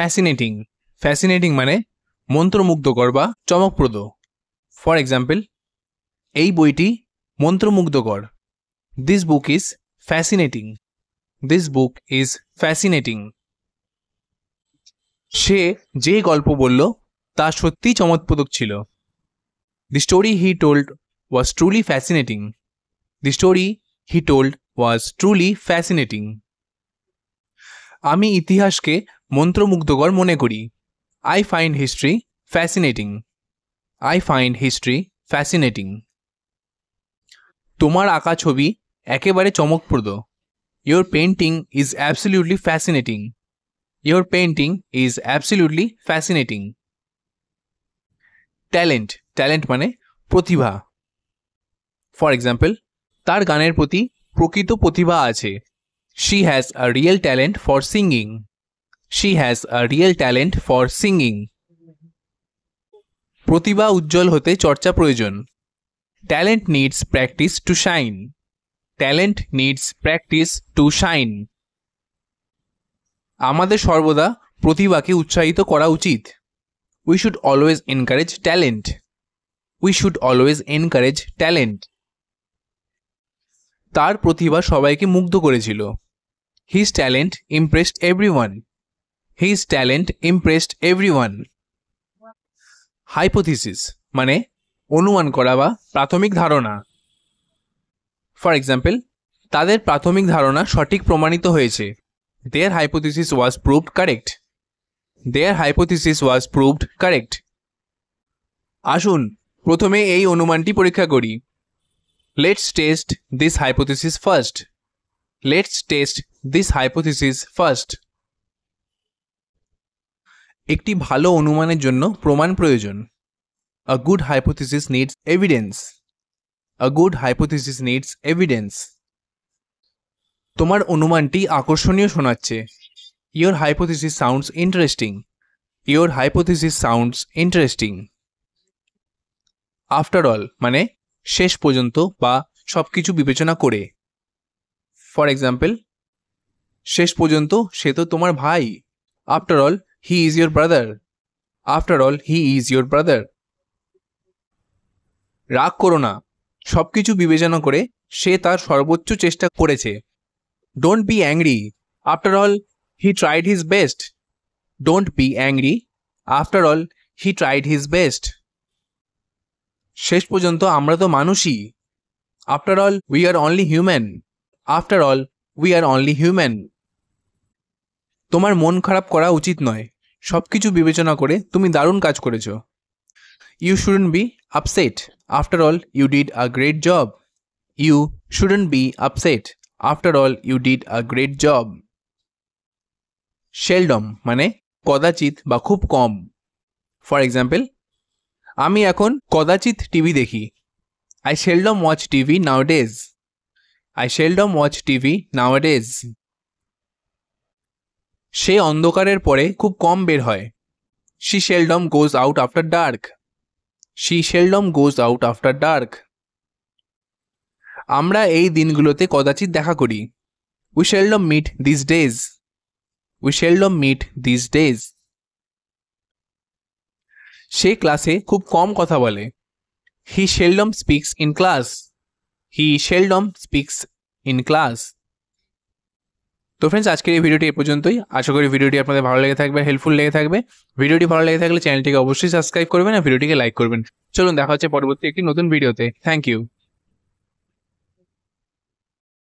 Fascinating. Fascinating মানে মন্ত্রমুগ্ধকর বা চমকপ্রদ। ফর এক্সাম্পল, এই বইটি মন্ত্রমুগ্ধকর। This book is fascinating. This book is fascinating. সে যে গল্প বলল তা সত্যিই চমকপ্রদ ছিল। The story he told was truly fascinating. The story he told was truly fascinating. আমি ইতিহাসকে মন্ত্রমুগ্ধকর মনে করি। I find history fascinating. I find history fascinating. তোমার আঁকা ছবি একেবারে চমকপ্রদ। Your painting is absolutely fascinating. Your painting is absolutely fascinating. Talent. Talent মানে প্রতিভা। ফর এক্সাম্পল, তার গানের প্রতি প্রকৃত প্রতিভা আছে। She has a real talent for singing. She has a real talent for singing. প্রতিভা উজ্জ্বল হতে চর্চা প্রয়োজন। Talent needs practice to shine. Talent needs practice to shine. আমাদের সর্বদা প্রতিভাকে উৎসাহিত করা উচিত। We should always encourage talent. We should always encourage talent. তার প্রতিভা সবাইকে মুগ্ধ করেছিল। His talent impressed everyone. His talent impressed everyone. Hypothesis মানে অনুমান করা বা প্রাথমিক ধারণা। ফর এক্সাম্পল, তাদের প্রাথমিক ধারণা সঠিক প্রমাণিত হয়েছে। Their hypothesis was proved correct. Their hypothesis was proved correct. আসুন প্রথমে এই অনুমানটি পরীক্ষা করি। Let's test this hypothesis first. Let's test this hypothesis first. একটি ভালো অনুমানের জন্য প্রমাণ প্রয়োজন। A good hypothesis needs evidence. A good hypothesis needs evidence. তোমার অনুমানটি আকর্ষণীয় শোনাচ্ছে। Your hypothesis sounds interesting. Your hypothesis sounds interesting. After all মানে শেষ পর্যন্ত বা সবকিছু বিবেচনা করে। ফর এক্সাম্পল, শেষ পর্যন্ত সে তো তোমার ভাই। After all, he is your brother. After all, he is your brother. রাগ করো না, সবকিছু বিবেচনা করে সে তার সর্বোচ্চ চেষ্টা করেছে। Don't be angry. After all, he tried his best. Don't be angry. After all, he tried his best. শেষ পর্যন্ত আমরা তো মানুষই। After all, we are only human. After all, we are only human. তোমার মন খারাপ করা উচিত নয়। সবকিছু বিবেচনা করে তুমি দারুণ কাজ করেছো। You shouldn't be upset. After all, you did a great job. You shouldn't be upset. After all, you did a great job. Seldom মানে কদাচিৎ বা খুব কম। ফর এক্সাম্পল, আমি এখন কদাচিৎ টিভি দেখি। I seldom watch TV nowadays. I seldom watch TV nowadays. সে অন্ধকারের পরে খুব কম বের হয়। She seldom goes out after dark. She seldom goes out after dark. আমরা এই দিনগুলোতে কদাচিৎ দেখা করি। We seldom meet these days. We seldom meet these days. সে ক্লাসে খুব কম কথা বলে। He seldom speaks in class. He seldom speaks in class. তো ফ্রেন্ডস, আজকের এই ভিডিওটি এ পর্যন্তই। আশা করি ভিডিওটি আপনাদের ভালো লেগে থাকবে, হেল্পফুল লেগে থাকবে। ভিডিওটি ভালো লেগে থাকলে চ্যানেলটিকে অবশ্যই সাবস্ক্রাইব করবেন আর ভিডিওটিকে লাইক করবেন। চলুন দেখা হচ্ছে পরবর্তী একটি নতুন ভিডিওতে। Thank you.